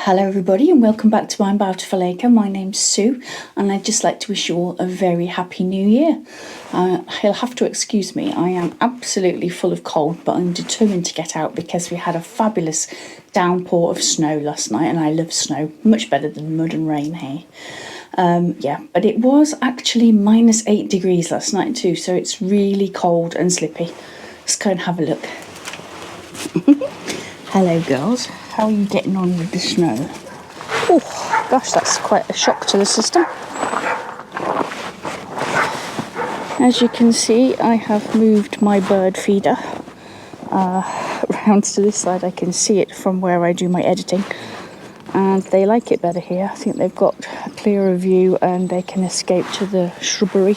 Hello everybody and welcome back to my Bountiful Acre. My name's Sue and I'd just like to wish you all a very happy new year. You'll have to excuse me, I am absolutely full of cold, but I'm determined to get out because we had a fabulous downpour of snow last night and I love snow, much better than mud and rain here. But it was actually -8 degrees last night too, so it's really cold and slippy. Let's go and have a look. Hello girls, how are you getting on with the snow? Oh gosh, that's quite a shock to the system. As you can see, I have moved my bird feeder round to this side. I can see it from where I do my editing and they like it better here. I think they've got a clearer view and they can escape to the shrubbery.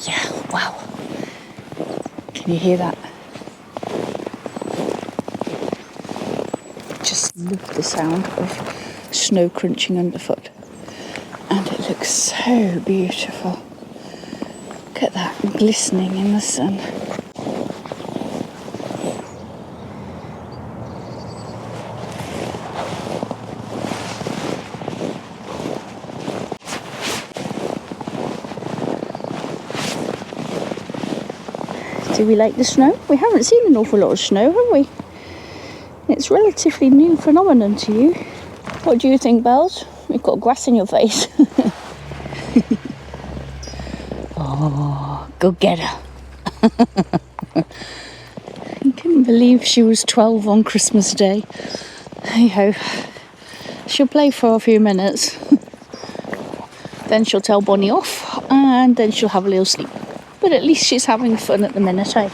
Yeah, wow. Can you hear that? Just love the sound of snow crunching underfoot, and it looks so beautiful. Look at that glistening in the sun. Do we like the snow? We haven't seen an awful lot of snow, have we? It's a relatively new phenomenon to you. What do you think, Bells? You've got grass in your face. Oh, go get her. I couldn't believe she was 12 on Christmas Day. Hey ho. She'll play for a few minutes. Then she'll tell Bonnie off and then she'll have a little sleep. But at least she's having fun at the minute, eh?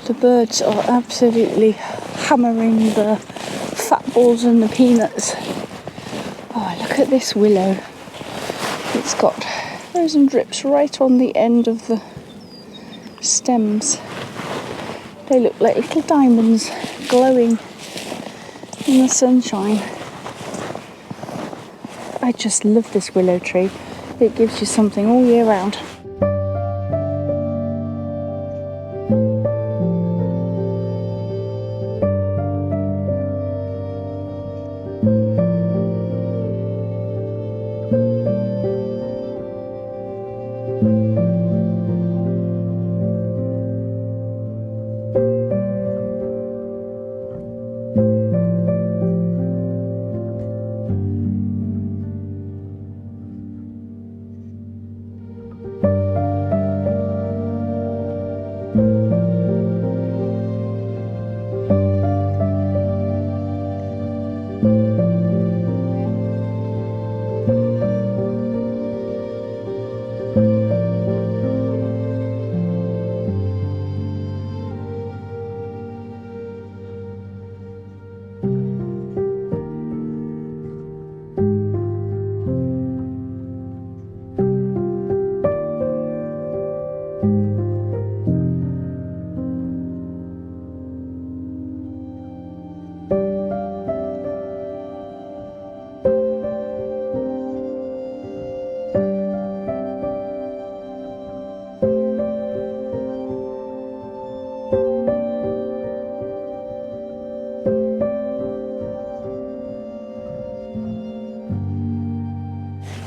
The birds are absolutely hammering the fat balls and the peanuts. Oh, look at this willow. It's got frozen drips right on the end of the stems. They look like little diamonds glowing in the sunshine. I just love this willow tree. It gives you something all year round.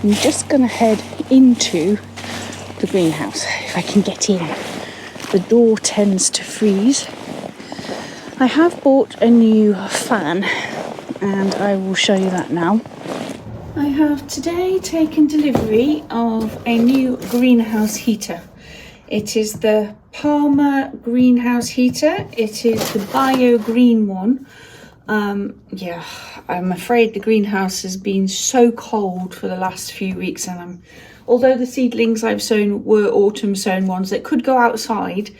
I'm just going to head into the greenhouse if I can get in. The door tends to freeze. I have bought a new fan and I will show you that now. I have today taken delivery of a new greenhouse heater. It is the Palmer greenhouse heater. It is the bio green one. I'm afraid the greenhouse has been so cold for the last few weeks, and although the seedlings I've sown were autumn sown ones that could go outside,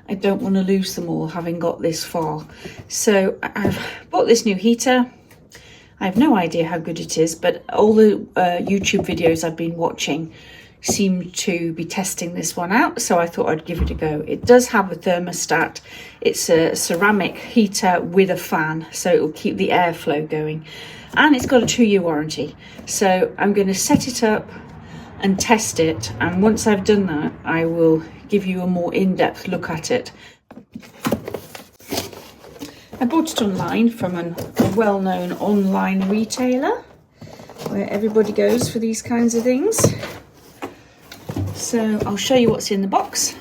I don't want to lose them all having got this far. So I've bought this new heater. I have no idea how good it is, but all the YouTube videos I've been watching seem to be testing this one out, so I thought I'd give it a go. It does have a thermostat. It's a ceramic heater with a fan, so it will keep the airflow going, and it's got a 2-year warranty. So I'm going to set it up and test it, and once I've done that I will give you a more in-depth look at it. I bought it online from a well-known online retailer where everybody goes for these kinds of things. So I'll show you what's in the box.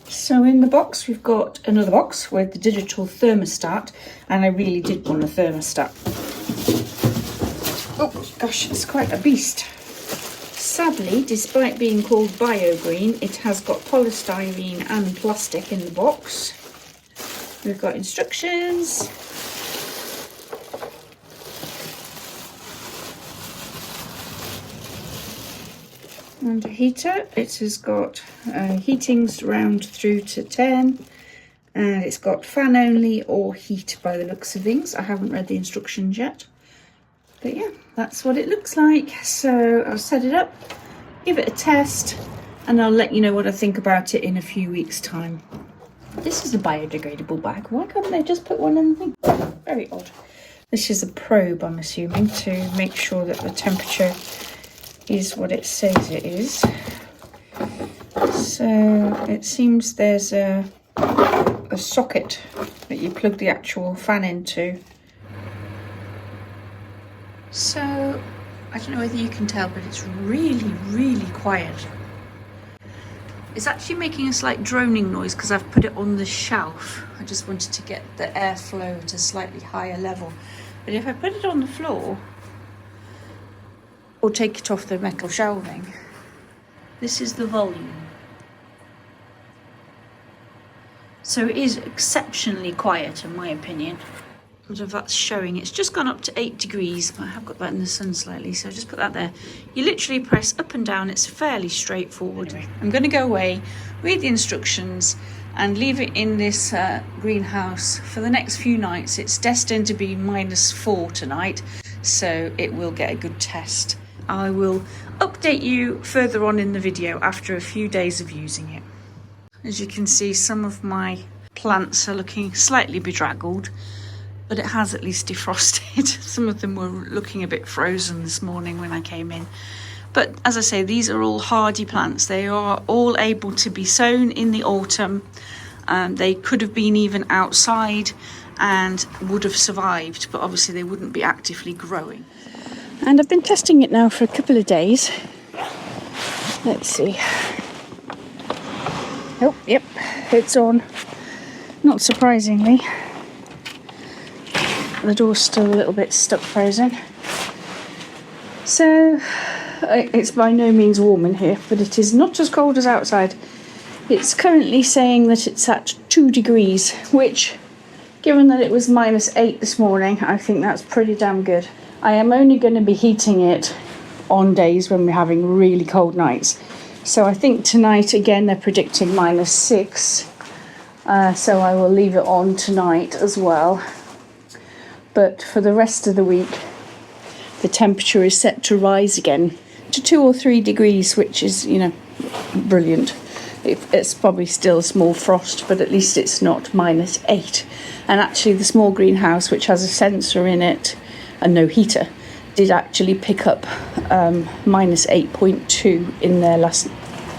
So in the box we've got another box with the digital thermostat, and I really did want a thermostat. Oh gosh, it's quite a beast. Sadly, despite being called BioGreen, it has got polystyrene and plastic in the box. We've got instructions. And a heater. It has got heatings round through to 10, and it's got fan only or heat by the looks of things. I haven't read the instructions yet, but yeah, that's what it looks like. So I'll set it up, give it a test, and I'll let you know what I think about it in a few weeks' time. This is a biodegradable bag. Why can't they just put one in the thing? Very odd. This is a probe, I'm assuming, to make sure that the temperature is what it says it is. So it seems there's a socket that you plug the actual fan into. So I don't know whether you can tell, but it's really, really quiet. It's actually making a slight droning noise because I've put it on the shelf. I just wanted to get the airflow at a slightly higher level. But if I put it on the floor or take it off the metal shelving, this is the volume. So it is exceptionally quiet in my opinion. I don't know if that's showing. It's just gone up to 8 degrees, but I have got that in the sun slightly, so just put that there. You literally press up and down. It's fairly straightforward. I'm going to go away, read the instructions, and leave it in this greenhouse for the next few nights. It's destined to be -4 tonight, so it will get a good test. I will update you further on in the video after a few days of using it. As you can see, some of my plants are looking slightly bedraggled, but it has at least defrosted. Some of them were looking a bit frozen this morning when I came in. But as I say, these are all hardy plants. They are all able to be sown in the autumn. They could have been even outside and would have survived, but obviously they wouldn't be actively growing. And I've been testing it now for a couple of days. Let's see. Oh, yep, it's on. Not surprisingly. The door's still a little bit stuck frozen. So it's by no means warm in here, but it is not as cold as outside. It's currently saying that it's at 2 degrees, which, given that it was -8 this morning, I think that's pretty damn good. I am only going to be heating it on days when we're having really cold nights. So I think tonight, again, they're predicting -6. So I will leave it on tonight as well. But for the rest of the week, the temperature is set to rise again to 2 or 3 degrees, which is, you know, brilliant. It's probably still a small frost, but at least it's not -8. And actually the small greenhouse, which has a sensor in it and no heater, did actually pick up -8.2 in there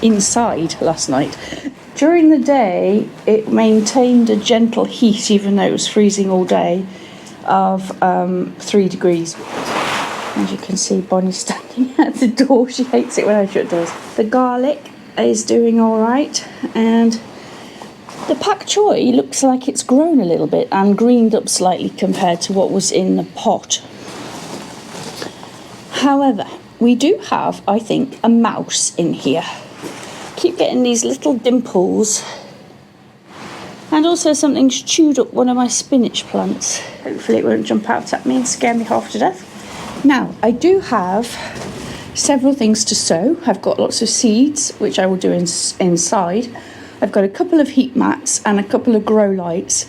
inside last night. During the day, it maintained a gentle heat, even though it was freezing all day, of 3 degrees. As you can see, Bonnie's standing at the door. She hates it when I shut doors. The garlic is doing all right, and the pak choi looks like it's grown a little bit and greened up slightly compared to what was in the pot. However, we do have, I think, a mouse in here. Keep getting these little dimples. And also something's chewed up one of my spinach plants. Hopefully it won't jump out at me and scare me half to death. Now, I do have several things to sow. I've got lots of seeds, which I will do inside. I've got a couple of heat mats and a couple of grow lights.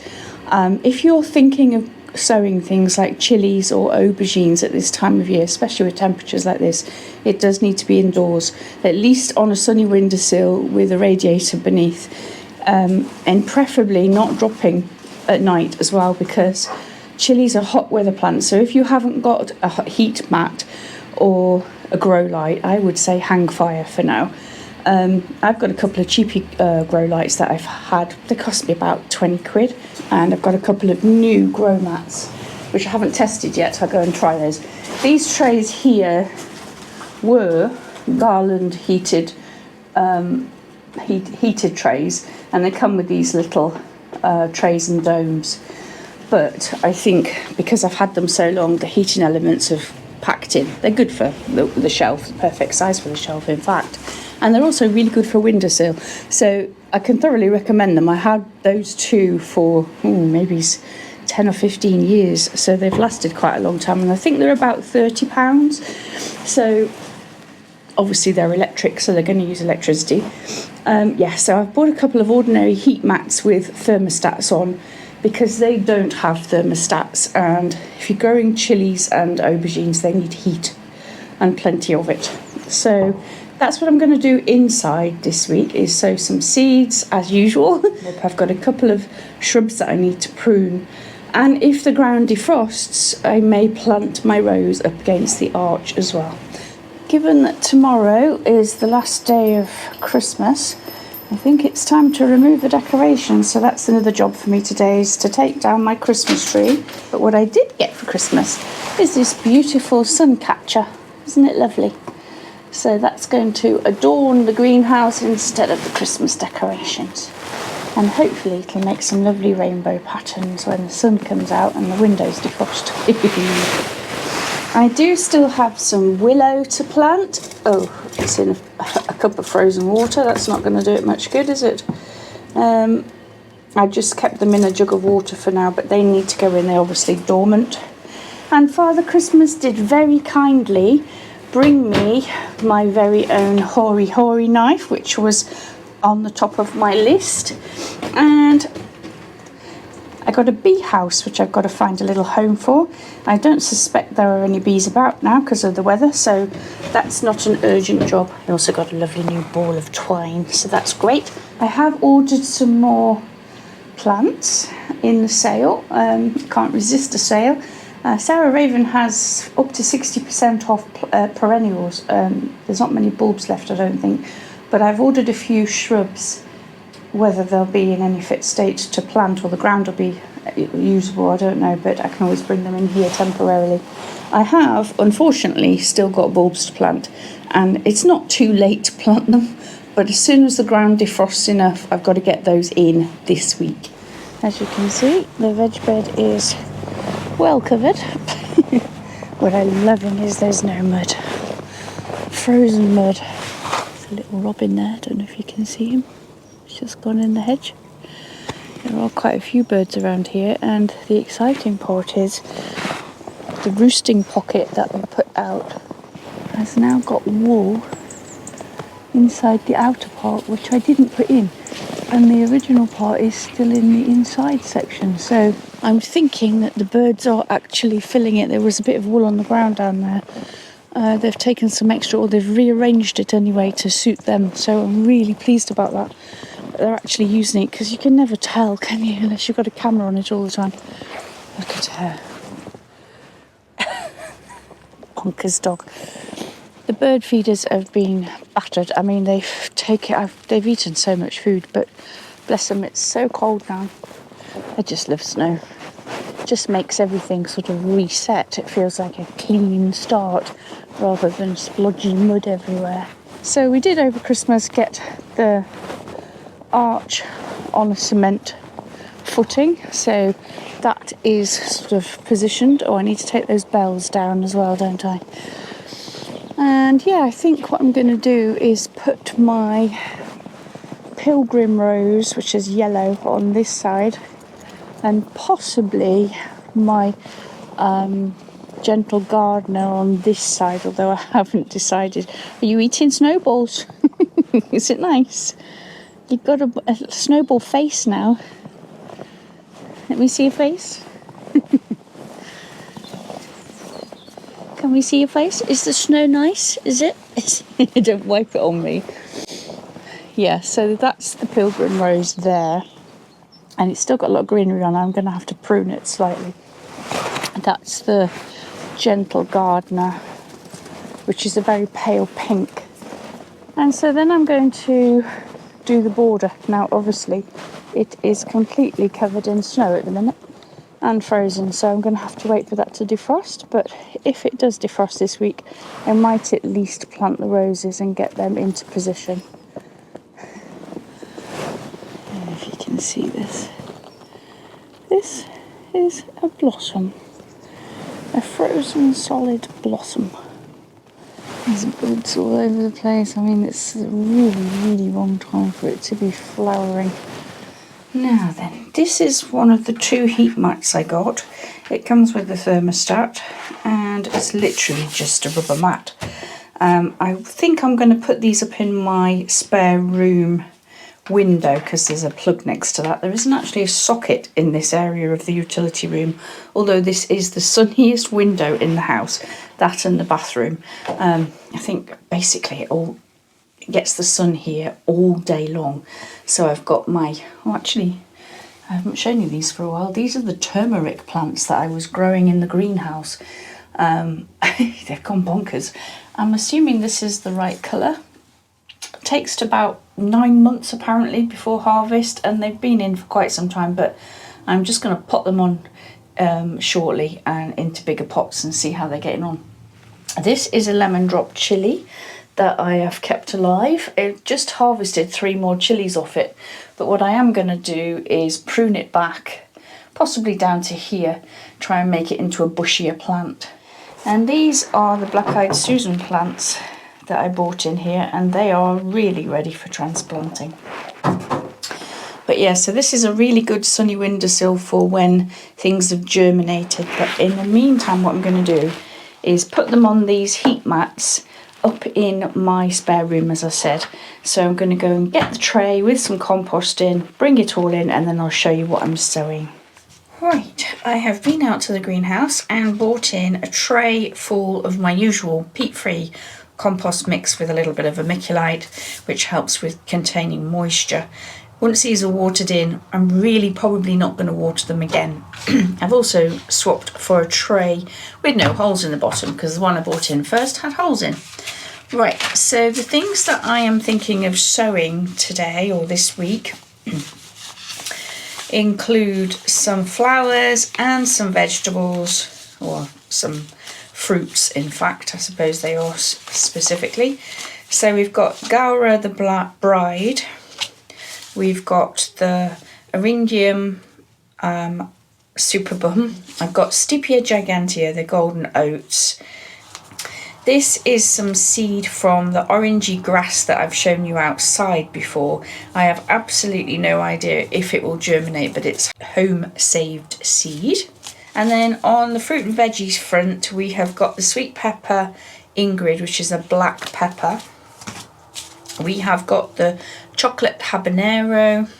If you're thinking of sowing things like chilies or aubergines at this time of year, especially with temperatures like this, it does need to be indoors, at least on a sunny windowsill with a radiator beneath. And preferably not dropping at night as well, because chilies are hot weather plants. So if you haven't got a heat mat or a grow light, I would say hang fire for now. I've got a couple of cheapy grow lights that I've had. They cost me about 20 quid. And I've got a couple of new grow mats, which I haven't tested yet, so I'll go and try those. These trays here were garland heated heated trays, and they come with these little trays and domes. But I think because I've had them so long, the heating elements have packed in. They're good for the shelf, perfect size for the shelf, in fact. And they're also really good for windowsill. So I can thoroughly recommend them. I had those two for maybe 10 or 15 years. So they've lasted quite a long time. And I think they're about £30. So obviously they're electric, so they're going to use electricity. So I've bought a couple of ordinary heat mats with thermostats on, because they don't have thermostats, and if you're growing chilies and aubergines, they need heat and plenty of it. So that's what I'm going to do inside this week, is sow some seeds as usual. I've got a couple of shrubs that I need to prune, and if the ground defrosts, I may plant my rose up against the arch as well. Given that tomorrow is the last day of Christmas, I think it's time to remove the decorations. So that's another job for me today, is to take down my Christmas tree. But what I did get for Christmas is this beautiful sun catcher. Isn't it lovely? So that's going to adorn the greenhouse instead of the Christmas decorations. And hopefully it'll make some lovely rainbow patterns when the sun comes out and the windows defrost. I do still have some willow to plant. Oh, it's in a cup of frozen water. That's not going to do it much good, is it? I just kept them in a jug of water for now, but they need to go in. They're obviously dormant. And Father Christmas did very kindly bring me my very own hoary knife, which was on the top of my list. And I got a bee house, which I've got to find a little home for. I don't suspect there are any bees about now because of the weather, so that's not an urgent job. I also got a lovely new ball of twine, so that's great. I have ordered some more plants in the sale. Can't resist a sale. Sarah Raven has up to 60% off perennials. There's not many bulbs left, I don't think, but I've ordered a few shrubs. Whether they'll be in any fit state to plant or the ground will be usable, I don't know, but I can always bring them in here temporarily. I have, unfortunately, still got bulbs to plant, and it's not too late to plant them, but as soon as the ground defrosts enough, I've got to get those in this week. As you can see, the veg bed is well covered. What I'm loving is there's no mud. Frozen mud. There's a little robin there, I don't know if you can see him. Just gone in the hedge. There are quite a few birds around here, and the exciting part is the roosting pocket that we put out has now got wool inside the outer part, which I didn't put in, and the original part is still in the inside section. So I'm thinking that the birds are actually filling it. There was a bit of wool on the ground down there. They've taken some extra, or they've rearranged it anyway to suit them, so I'm really pleased about that. They're actually using it, because you can never tell, can you, unless you've got a camera on it all the time. Look at her. Bonkers dog. The bird feeders have been battered. I mean, they've eaten so much food, but bless them, it's so cold now. I just love snow. It just makes everything sort of reset. It feels like a clean start rather than splodgy mud everywhere. So we did over Christmas get the arch on a cement footing, so that is sort of positioned. Oh, I need to take those bells down as well, don't I? And yeah, I think what I'm going to do is put my pilgrim rose, which is yellow, on this side, and possibly my gentle gardener on this side, although I haven't decided. Are you eating snowballs? Is it nice? You've got a snowball face now. Let me see your face. Can we see your face? Is the snow nice? Is it? Don't wipe it on me. Yeah, so that's the pilgrim rose there. And it's still got a lot of greenery on. I'm going to have to prune it slightly. That's the gentle gardener, which is a very pale pink. And so then I'm going to do the border. Now obviously it is completely covered in snow at the minute and frozen, so I'm going to have to wait for that to defrost. But if it does defrost this week, I might at least plant the roses and get them into position. If you can see this, this is a blossom, a frozen solid blossom. There's buds all over the place. I mean, it's a really long time for it to be flowering. Now then, this is one of the 2 heat mats I got. It comes with the thermostat and it's literally just a rubber mat. I think I'm going to put these up in my spare room window because there's a plug next to that. There isn't actually a socket in this area of the utility room, although this is the sunniest window in the house, that and the bathroom. I think basically it all gets the sun here all day long. So I've got my, actually I haven't shown you these for a while. These are the turmeric plants that I was growing in the greenhouse. They've gone bonkers. I'm assuming this is the right colour. Takes to about 9 months apparently before harvest, and they've been in for quite some time, but I'm just going to pot them on shortly and into bigger pots and see how they're getting on. This is a lemon drop chilli that I have kept alive. I've just harvested 3 more chilies off it, but what I am going to do is prune it back, possibly down to here, try and make it into a bushier plant. And these are the black-eyed Susan plants that I bought in here, and they are really ready for transplanting. But yeah, so this is a really good sunny windowsill for when things have germinated. But in the meantime, what I'm going to do is put them on these heat mats up in my spare room, as I said. So I'm going to go and get the tray with some compost in, bring it all in, and then I'll show you what I'm sowing. Right, I have been out to the greenhouse and bought in a tray full of my usual peat-free compost mix with a little bit of vermiculite, which helps with containing moisture. Once these are watered in, I'm really probably not going to water them again. I've also swapped for a tray with no holes in the bottom because the one I bought in first had holes in. Right, so the things that I am thinking of sowing today or this week include some flowers and some vegetables, or some fruits, in fact, I suppose they are specifically. So we've got Gaura the Black Bride, we've got the Eryngium Superbum, I've got Stipia gigantea, the golden oats. This is some seed from the orangey grass that I've shown you outside before. I have absolutely no idea if it will germinate, but it's home saved seed. And then on the fruit and veggies front, we have got the sweet pepper Ingrid, which is a black pepper. We have got the chocolate habanero.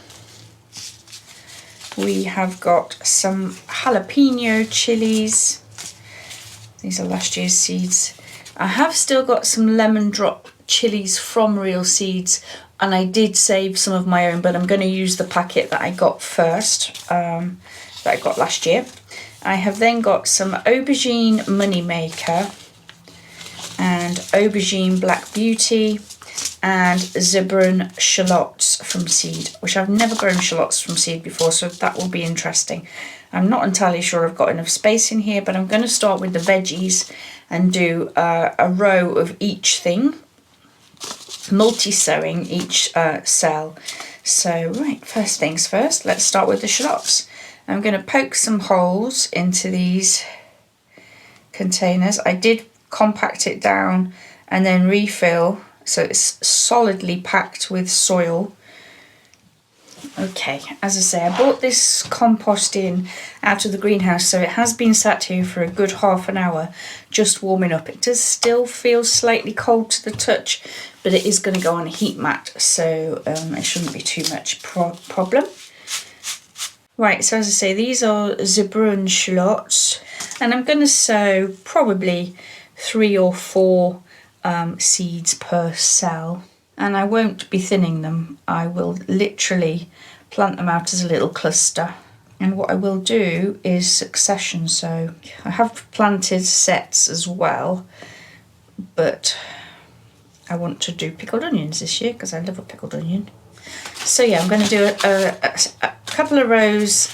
We have got some jalapeno chilies. These are last year's seeds. I have still got some lemon drop chilies from Real Seeds, and I did save some of my own, but I'm going to use the packet that I got first, that I got last year. I have then got some aubergine moneymaker and aubergine black beauty and zebrun shallots from seed, which I've never grown shallots from seed before, so that will be interesting. I'm not entirely sure I've got enough space in here, but I'm going to start with the veggies and do a row of each thing, multi-sowing each cell. So right, first things first, let's start with the shallots. I'm going to poke some holes into these containers. I did compact it down and then refill so it's solidly packed with soil. Okay, as I say, I bought this compost in out of the greenhouse, so it has been sat here for a good half an hour just warming up. It does still feel slightly cold to the touch, but it is going to go on a heat mat, so it shouldn't be too much problem. Right, so as I say, these are zebrun shallots, and I'm going to sow probably 3 or 4 seeds per cell. And I won't be thinning them. I will literally plant them out as a little cluster. And what I will do is succession sow. I have planted sets as well, but I want to do pickled onions this year because I love a pickled onion. So yeah, I'm going to do a couple of rows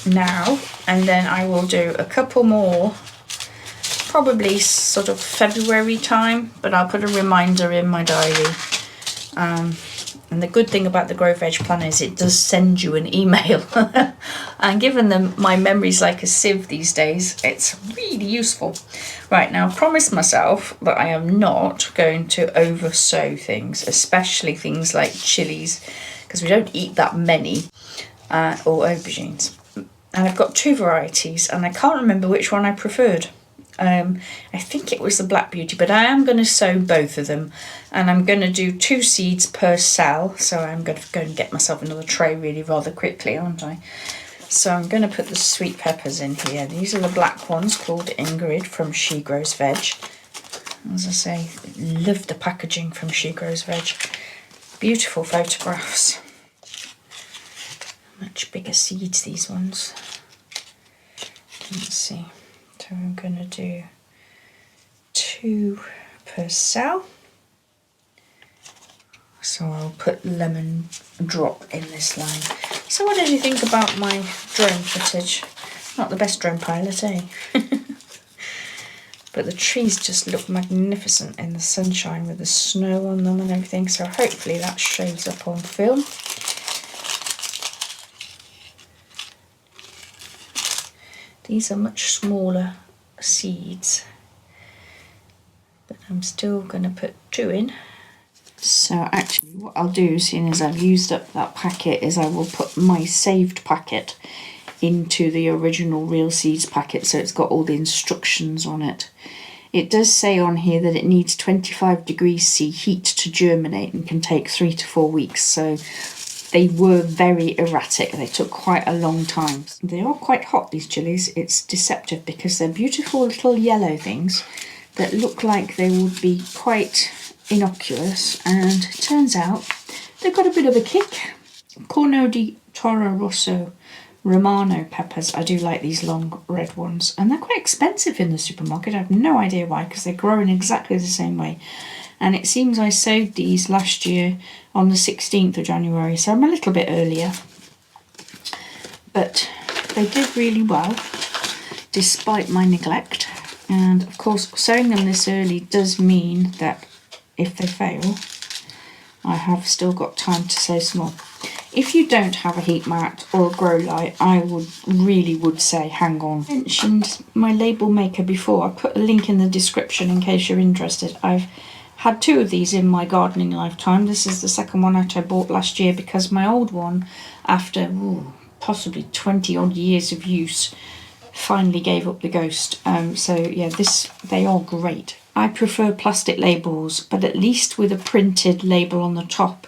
now, and then I will do a couple more probably sort of February time, but I'll put a reminder in my diary. And the good thing about the Grow Veg Planner is it does send you an email. And given them my memory's like a sieve these days, it's really useful. Right, now I promised myself that I am not going to over sow things, especially things like chilies, because we don't eat that many, or aubergines. And I've got two varieties, and I can't remember which one I preferred. I think it was the Black Beauty, but I am going to sow both of them, and I'm going to do 2 seeds per cell, so I'm going to go and get myself another tray really rather quickly, aren't I? So I'm going to put the sweet peppers in here. These are the black ones called Ingrid from She Grows Veg. As I say, love the packaging from She Grows Veg. Beautiful photographs. Much bigger seeds, these ones. Let's see. So I'm going to do 2 per cell. So I'll put lemon drop in this line. So what did you think about my drone footage? Not the best drone pilot, eh? But the trees just look magnificent in the sunshine with the snow on them and everything. So hopefully that shows up on film. These are much smaller seeds, but I'm still going to put 2 in. So actually what I'll do, seeing as I've used up that packet, is I will put my saved packet into the original Real Seeds packet, so it's got all the instructions on it. It does say on here that it needs 25 degrees C heat to germinate and can take 3 to 4 weeks, so they were very erratic. They took quite a long time. They are quite hot, these chilies. It's deceptive because they're beautiful little yellow things that look like they would be quite innocuous, and it turns out they've got a bit of a kick. Corno di Toro Rosso Romano peppers. I do like these long red ones, and they're quite expensive in the supermarket. I have no idea why, because they're growing exactly the same way. And it seems I sowed these last year on the 16th of January, so I'm a little bit earlier. But they did really well, despite my neglect. And of course, sowing them this early does mean that if they fail, I have still got time to sow some more. If you don't have a heat mat or a grow light, I would say hang on. I mentioned my label maker before. I put a link in the description in case you're interested. I've had 2 of these in my gardening lifetime. This is the second one that I bought last year because my old one, after possibly 20 odd years of use, finally gave up the ghost. So yeah, they are great. I prefer plastic labels, but at least with a printed label on the top,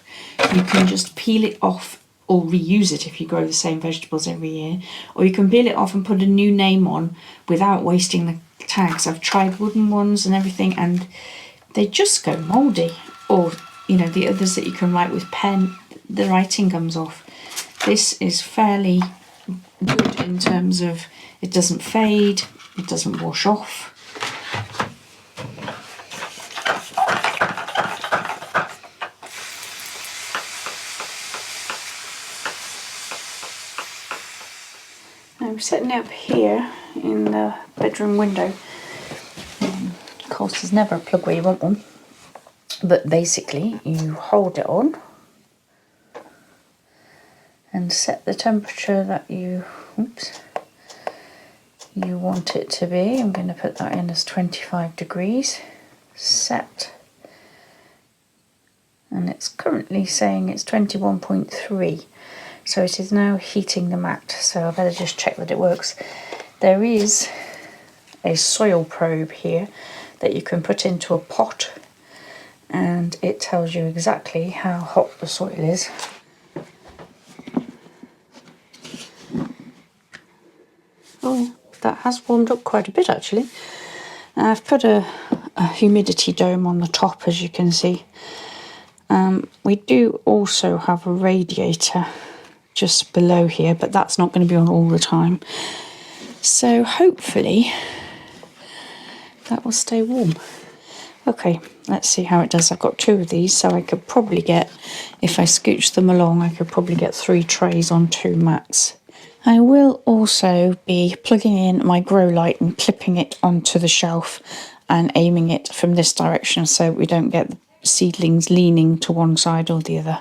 you can just peel it off or reuse it if you grow the same vegetables every year, or you can peel it off and put a new name on without wasting the tags. I've tried wooden ones and everything, and they just go mouldy. Or, you know, the others that you can write with pen, the writing comes off. This is fairly good in terms of it doesn't fade, it doesn't wash off. I'm setting it up here in the bedroom window. Of course, there's never a plug where you want one, but basically you hold it on and set the temperature that you want it to be. I'm going to put that in as 25 degrees, set, and it's currently saying it's 21.3. So it is now heating the mat, so I better just check that it works. There is a soil probe here that you can put into a pot, and it tells you exactly how hot the soil is. Oh, that has warmed up quite a bit actually. I've put a humidity dome on the top, as you can see. We do also have a radiator just below here, but that's not going to be on all the time. So hopefully that will stay warm. Okay, let's see how it does. I've got 2 of these, so I could probably get, if I scooch them along, I could probably get 3 trays on 2 mats. I will also be plugging in my grow light and clipping it onto the shelf and aiming it from this direction so we don't get the seedlings leaning to one side or the other.